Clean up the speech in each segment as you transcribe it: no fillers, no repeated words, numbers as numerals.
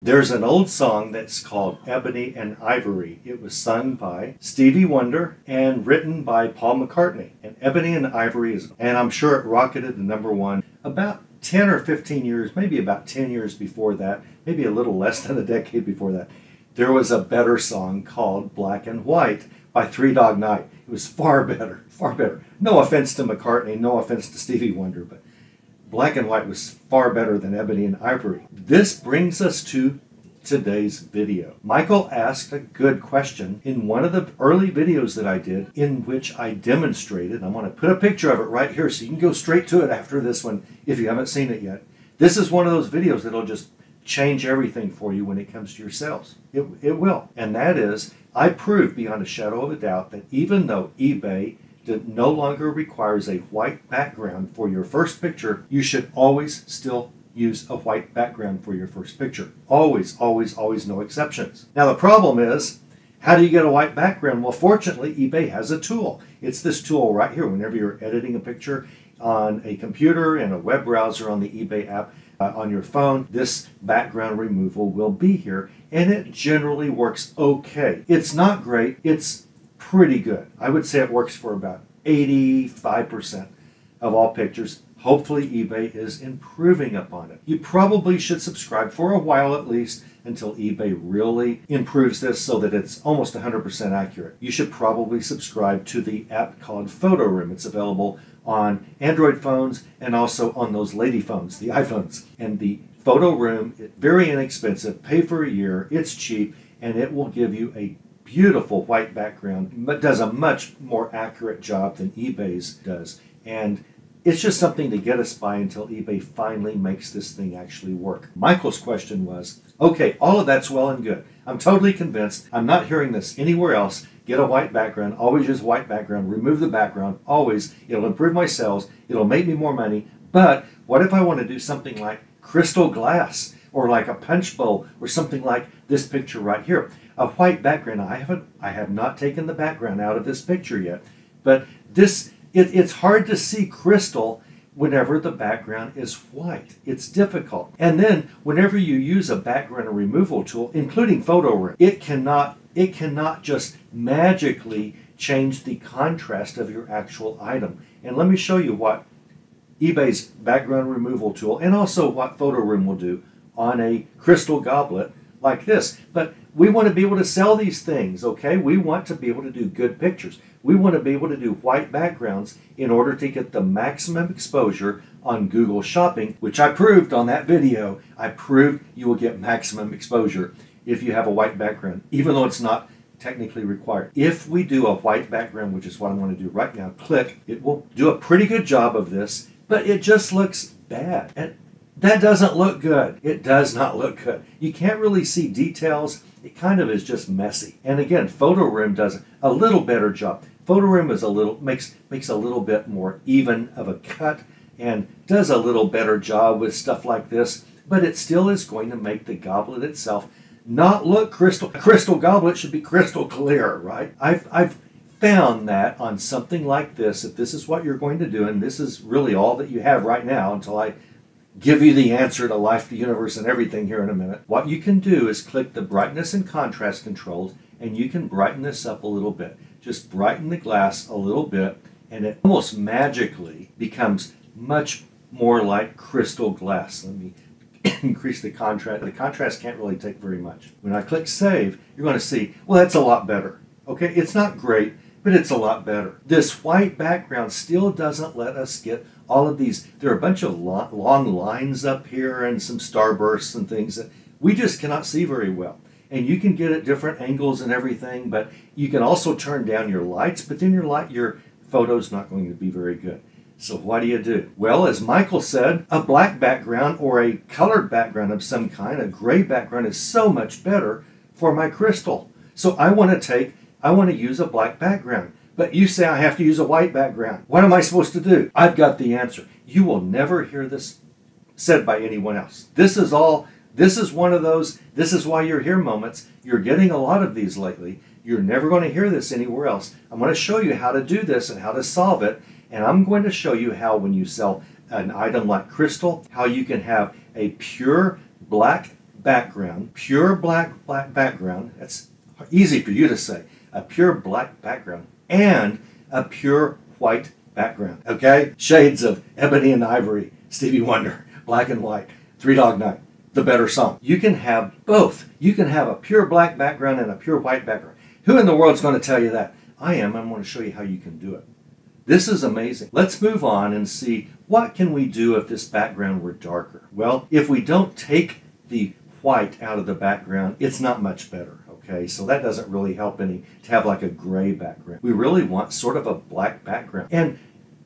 There's an old song that's called Ebony and Ivory. It was sung by Stevie Wonder and written by Paul McCartney. And Ebony and Ivory and I'm sure it rocketed to #1 about 10 or 15 years, maybe about 10 years before that, maybe a little less than a decade before that. There was a better song called Black and White by Three Dog Night. It was far better, far better. No offense to McCartney, no offense to Stevie Wonder, but Black and White was far better than Ebony and Ivory. This brings us to today's video. Michael asked a good question in one of the early videos that I did in which I demonstrated. I'm going to put a picture of it right here so you can go straight to it after this one if you haven't seen it yet. This is one of those videos that'll just change everything for you when it comes to your sales. It will. And that is, I proved beyond a shadow of a doubt that even though eBay no longer requires a white background for your first picture, you should always still use a white background for your first picture. Always, always, always, no exceptions. Now the problem is, how do you get a white background? Well, fortunately, eBay has a tool. It's this tool right here. Whenever you're editing a picture on a computer, in a web browser, on the eBay app, on your phone, this background removal will be here, and it generally works okay. It's not great. It's pretty good. I would say it works for about 85% of all pictures. Hopefully eBay is improving upon it. You probably should subscribe for a while at least until eBay really improves this so that it's almost 100% accurate. You should probably subscribe to the app called Photo Room. It's available on Android phones and also on those lady phones, the iPhones. And the Photo Room, very inexpensive, pay for a year, it's cheap, and it will give you a beautiful white background, but does a much more accurate job than eBay's does. And it's just something to get us by until eBay finally makes this thing actually work. Michael's question was, okay, all of that's well and good. I'm totally convinced. I'm not hearing this anywhere else. Get a white background, always use white background, remove the background, always. It'll improve my sales, it'll make me more money. But what if I want to do something like crystal glass or like a punch bowl or something like this picture right here? A white background. I have not taken the background out of this picture yet, but it's hard to see crystal whenever the background is white. It's difficult. And then whenever you use a background removal tool, including Photo Room, it cannot just magically change the contrast of your actual item. And let me show you what eBay's background removal tool and also what Photo Room will do on a crystal goblet like this. But we want to be able to sell these things, okay? We want to be able to do good pictures. We want to be able to do white backgrounds in order to get the maximum exposure on Google Shopping, which I proved on that video. I proved you will get maximum exposure if you have a white background, even though it's not technically required. If we do a white background, which is what I'm going to do right now, click, it will do a pretty good job of this, but it just looks bad. And that doesn't look good. It does not look good. You can't really see details. It kind of is just messy. And again, Photo Room does a little better job. Photo Room is makes a little bit more even of a cut and does a little better job with stuff like this, but it still is going to make the goblet itself not look crystal. A crystal goblet should be crystal clear, right? I've found that on something like this, if this is what you're going to do, and this is really all that you have right now until I give you the answer to life, the universe, and everything here in a minute. What you can do is click the brightness and contrast controls, and you can brighten this up a little bit. Just brighten the glass a little bit, and it almost magically becomes much more like crystal glass. Let me increase the contrast. The contrast can't really take very much. When I click Save, you're going to see, well, that's a lot better. Okay, it's not great, but it's a lot better. This white background still doesn't let us get all of these. There are a bunch of long lines up here and some starbursts and things that we just cannot see very well. And you can get at different angles and everything, but you can also turn down your lights, but then your photo's not going to be very good. So what do? Well, as Michael said, a black background or a colored background of some kind, a gray background is so much better for my crystal. So I want to use a black background. But you say I have to use a white background. What am I supposed to do? I've got the answer. You will never hear this said by anyone else. This is one of those, this is why you're here moments. You're getting a lot of these lately. You're never going to hear this anywhere else. I'm going to show you how to do this and how to solve it. And I'm going to show you how, when you sell an item like crystal, how you can have a pure black background, pure black background, that's easy for you to say, a pure black background, and a pure white background, okay? Shades of Ebony and Ivory, Stevie Wonder, Black and White, Three Dog Night, the better song. You can have both. You can have a pure black background and a pure white background. Who in the world is going to tell you that? I am. I'm going to show you how you can do it. This is amazing. Let's move on and see what can we do if this background were darker. Well, if we don't take the white out of the background, it's not much better. Okay, so that doesn't really help any to have like a gray background. We really want sort of a black background. And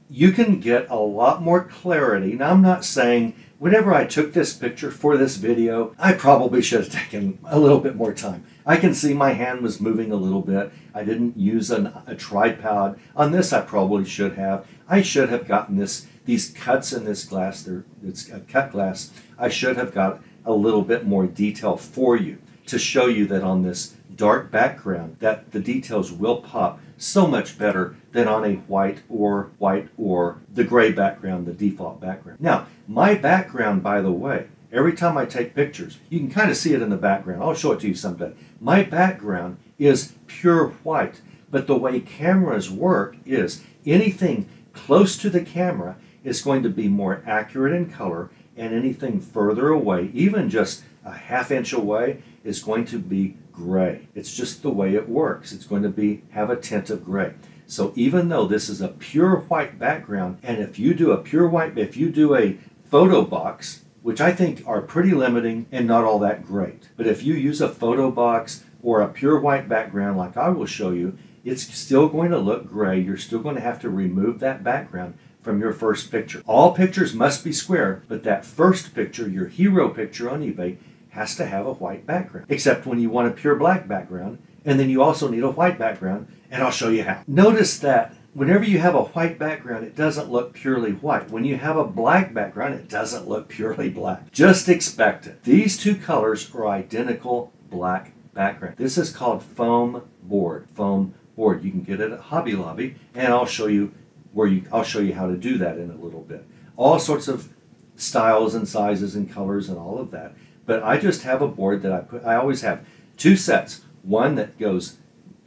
you can get a lot more clarity. Now, I'm not saying whenever I took this picture for this video, I probably should have taken a little bit more time. I can see my hand was moving a little bit. I didn't use a tripod. On this, I probably should have. I should have gotten these cuts in this glass. It's a cut glass. I should have got a little bit more detail for you to show you that on this dark background that the details will pop so much better than on a white or the gray background, the default background. Now, my background, by the way, every time I take pictures, you can kind of see it in the background. I'll show it to you someday. My background is pure white, but the way cameras work is anything close to the camera is going to be more accurate in color, and anything further away, even just a ½ inch away, is going to be gray. It's just the way it works. It's going to have a tint of gray. So even though this is a pure white background, and if you do a photo box, which I think are pretty limiting and not all that great, but if you use a photo box or a pure white background like I will show you, it's still going to look gray. You're still going to have to remove that background from your first picture. All pictures must be square, but that first picture, your hero picture on eBay, has to have a white background, except when you want a pure black background, and then you also need a white background, and I'll show you how. Notice that whenever you have a white background, it doesn't look purely white. When you have a black background, it doesn't look purely black. Just expect it. These two colors are identical black background. This is called foam board. Foam board. You can get it at Hobby Lobby, and I'll show you how to do that in a little bit. All sorts of styles and sizes and colors and all of that. But I just have a board that I always have two sets. One that goes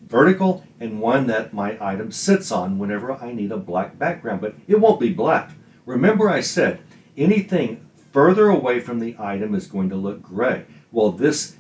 vertical and one that my item sits on whenever I need a black background, but it won't be black. Remember I said anything further away from the item is going to look gray. Well, this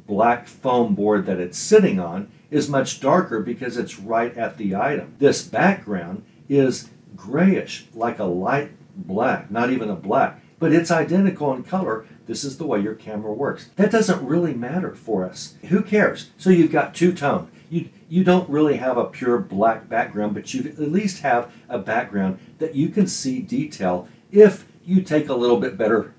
black foam board that it's sitting on is much darker because it's right at the item. This background is grayish, like a light black, not even a black, but it's identical in color. This is the way your camera works. That doesn't really matter for us. Who cares? So you've got two-tone. You don't really have a pure black background, but you at least have a background that you can see detail if you take a little bit better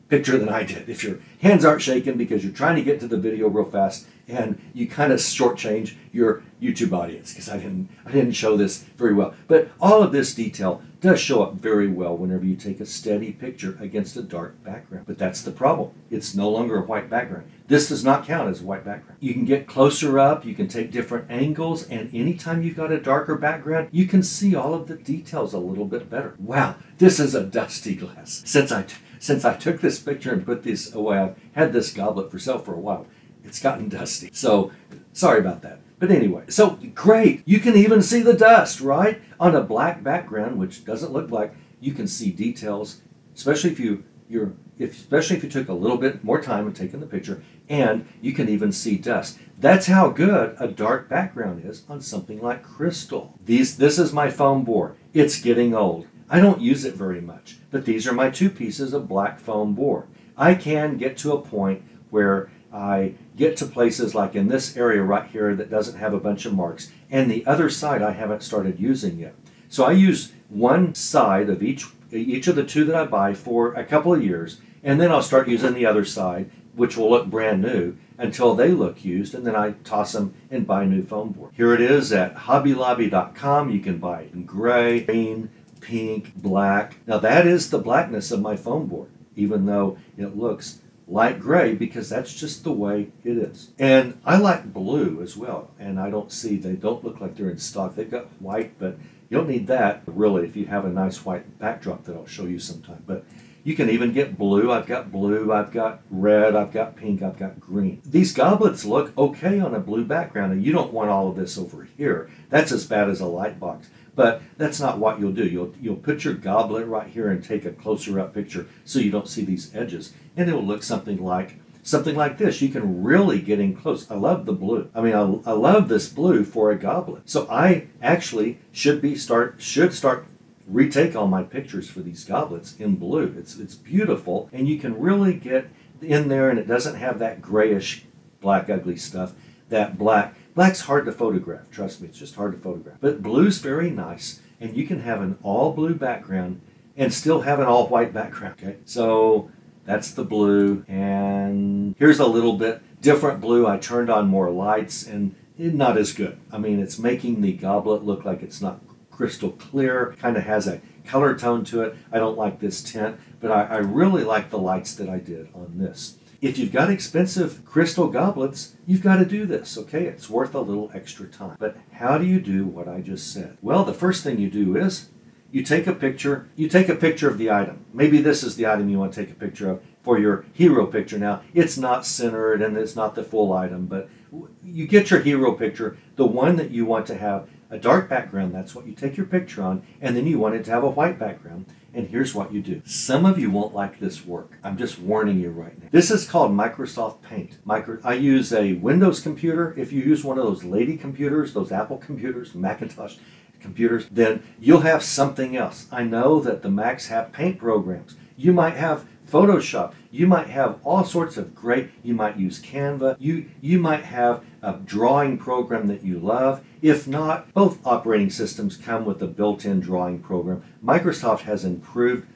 picture than I did. If your hands aren't shaking because you're trying to get to the video real fast and you kind of shortchange your YouTube audience, because I didn't show this very well. But all of this detail does show up very well whenever you take a steady picture against a dark background. But that's the problem. It's no longer a white background. This does not count as a white background. You can get closer up, you can take different angles, and anytime you've got a darker background, you can see all of the details a little bit better. Wow, this is a dusty glass. Since I took this picture and put this away, I've had this goblet for sale for a while. It's gotten dusty. So, sorry about that. But anyway, so great. You can even see the dust, right? On a black background, which doesn't look black, you can see details, especially if you took a little bit more time in taking the picture, and you can even see dust. That's how good a dark background is on something like crystal. This is my foam board. It's getting old. I don't use it very much, but these are my two pieces of black foam board. I can get to a point where I get to places like in this area right here that doesn't have a bunch of marks, and the other side I haven't started using yet. So I use one side of each of the two that I buy for a couple of years, and then I'll start using the other side, which will look brand new, until they look used, and then I toss them and buy new foam board. Here it is at hobbylobby.com. You can buy it in gray, green, pink, black. Now that is the blackness of my foam board, even though it looks light gray, because that's just the way it is. And I like blue as well, and they don't look like they're in stock. They've got white, but you don't need that really if you have a nice white backdrop that I'll show you sometime. But You can even get blue. I've got red, I've got pink, I've got green. These goblets look okay on a blue background, and you don't want all of this over here. That's as bad as a light box. But that's not what you'll do. You'll put your goblet right here and take a closer up picture so you don't see these edges. And it'll look something like this. You can really get in close. I love the blue. I mean, I love this blue for a goblet. So I actually should start retake all my pictures for these goblets in blue. It's beautiful, and you can really get in there, and it doesn't have that grayish black ugly stuff. That black's hard to photograph. Trust me, it's just hard to photograph. But blue's very nice, and you can have an all blue background and still have an all white background. Okay, so that's the blue, and here's a little bit different blue. I turned on more lights, and not as good. I mean, it's making the goblet look like it's not crystal clear, kind of has a color tone to it. I don't like this tint, but I really like the lights that I did on this. If you've got expensive crystal goblets, you've got to do this, okay? It's worth a little extra time. But how do you do what I just said? Well, the first thing you do is you take a picture of the item. Maybe this is the item you want to take a picture of for your hero picture. Now, it's not centered and it's not the full item, but you get your hero picture, the one that you want to have a dark background. That's what you take your picture on, and then you want it to have a white background. And here's what you do. Some of you won't like this work. I'm just warning you right now. This is called Microsoft Paint. I use a Windows computer. If you use one of those lady computers, those Apple computers, Macintosh computers, then you'll have something else. I know that the Macs have paint programs. You might have Photoshop. You might have all sorts of great, you might use Canva. You might have a drawing program that you love. If not, both operating systems come with a built-in drawing program. Microsoft has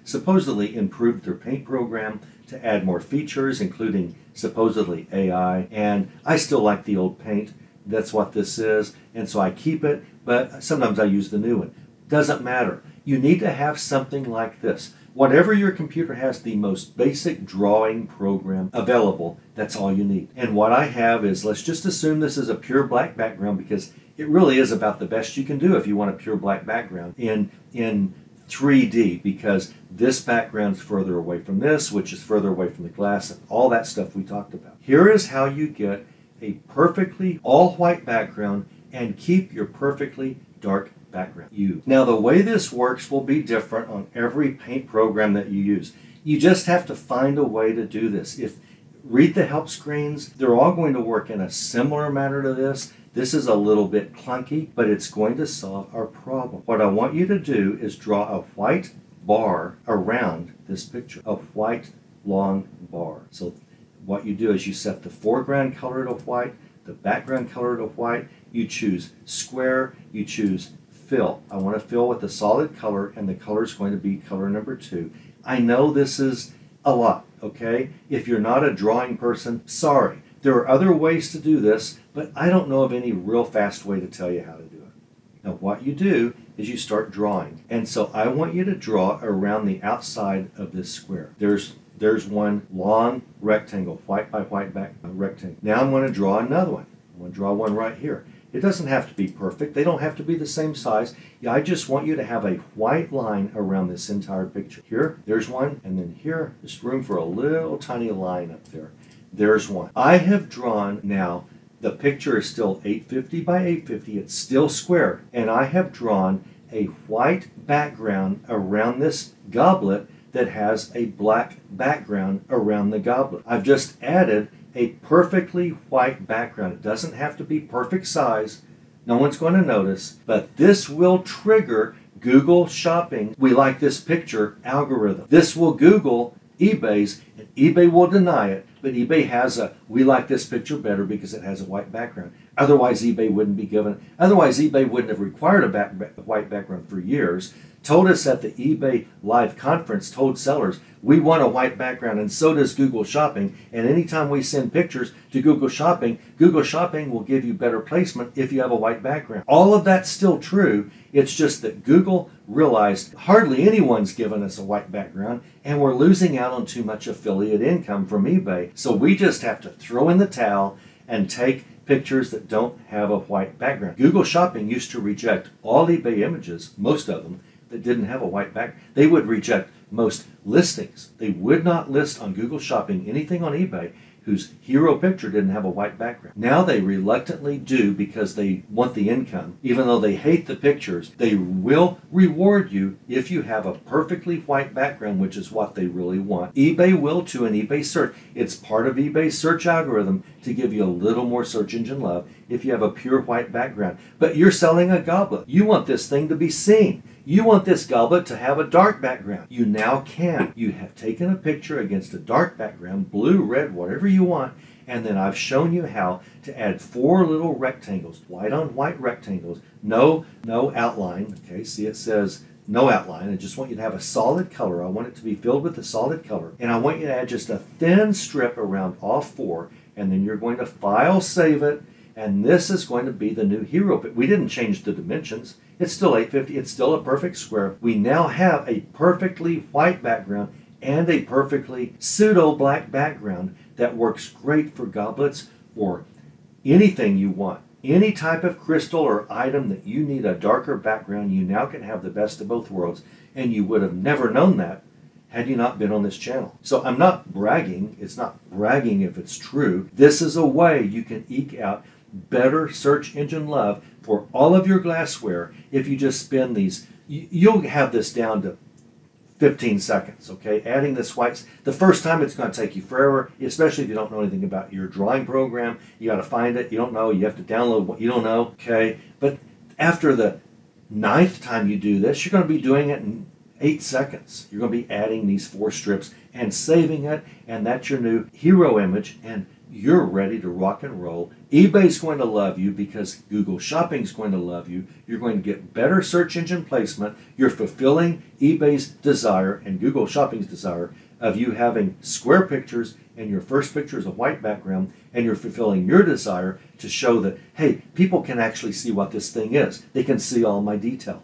supposedly improved their paint program to add more features, including supposedly AI. And I still like the old paint. That's what this is. And so I keep it, but sometimes I use the new one. Doesn't matter. You need to have something like this. Whatever your computer has, the most basic drawing program available, that's all you need. And what I have is, let's just assume this is a pure black background, because it really is about the best you can do if you want a pure black background in 3D, because this background's further away from this, which is further away from the glass, and all that stuff we talked about. Here is how you get a perfectly all white background and keep your perfectly dark background. Now, the way this works will be different on every paint program that you use. You just have to find a way to do this. Read the help screens. They're all going to work in a similar manner to this. This is a little bit clunky, but it's going to solve our problem. What I want you to do is draw a white bar around this picture, a white long bar. So what you do is you set the foreground color to white, the background color to white. You choose square, you choose fill. I want to fill with a solid color, and the color is going to be color number 2. I know this is a lot, okay? If you're not a drawing person, sorry. There are other ways to do this, but I don't know of any real fast way to tell you how to do it. Now, what you do is you start drawing. And so I want you to draw around the outside of this square. There's one long rectangle, white by white back rectangle. Now I'm going to draw another one. I'm going to draw one right here. It doesn't have to be perfect. They don't have to be the same size. I just want you to have a white line around this entire picture. Here, there's one, and then here, there's room for a little tiny line up there. There's one. I have drawn now, the picture is still 850 by 850. It's still square, and I have drawn a white background around this goblet that has a black background around the goblet. I've just added a perfectly white background. It doesn't have to be perfect size. No one's going to notice, but this will trigger Google Shopping "We like this picture" algorithm. This will Google eBay's, and eBay will deny it, but eBay has a "we like this picture better" because it has a white background. Otherwise, eBay wouldn't have required a white background for years. Told us at the eBay live conference, told sellers, we want a white background, and so does Google Shopping. And anytime we send pictures to Google Shopping will give you better placement if you have a white background. All of that's still true. It's just that Google realized hardly anyone's given us a white background, and we're losing out on too much affiliate income from eBay. So we just have to throw in the towel and take pictures that don't have a white background. Google Shopping used to reject all eBay images, most of them, that didn't have a white background. They would reject most listings. They would not list on Google Shopping anything on eBay whose hero picture didn't have a white background. Now they reluctantly do because they want the income. Even though they hate the pictures, they will reward you if you have a perfectly white background, which is what they really want. eBay will too in eBay search. It's part of eBay's search algorithm to give you a little more search engine love if you have a pure white background. But you're selling a goblet. You want this thing to be seen. You want this goblet to have a dark background. You now can. You have taken a picture against a dark background, blue, red, whatever you want, and then I've shown you how to add 4 little rectangles, white on white rectangles, no outline. Okay, see it says no outline. I just want you to have a solid color. I want it to be filled with a solid color, and I want you to add just a thin strip around all 4, and then you're going to file save it. And this is going to be the new hero. But we didn't change the dimensions. It's still 850. It's still a perfect square. We now have a perfectly white background and a perfectly pseudo-black background that works great for goblets or anything you want. Any type of crystal or item that you need a darker background, you now can have the best of both worlds. And you would have never known that had you not been on this channel. So I'm not bragging. It's not bragging if it's true. This is a way you can eke out better search engine love for all of your glassware if you just spin these. You'll have this down to 15 seconds, okay? Adding this white, the first time it's going to take you forever, especially if you don't know anything about your drawing program. You got to find it. You don't know. You have to download what you don't know, okay? But after the 9th time you do this, you're going to be doing it in 8 seconds. You're going to be adding these 4 strips and saving it, and that's your new hero image, and you're ready to rock and roll. eBay's going to love you because Google Shopping's going to love you. You're going to get better search engine placement. You're fulfilling eBay's desire and Google Shopping's desire of you having square pictures and your first picture is a white background, and you're fulfilling your desire to show that, hey, people can actually see what this thing is. They can see all my detail.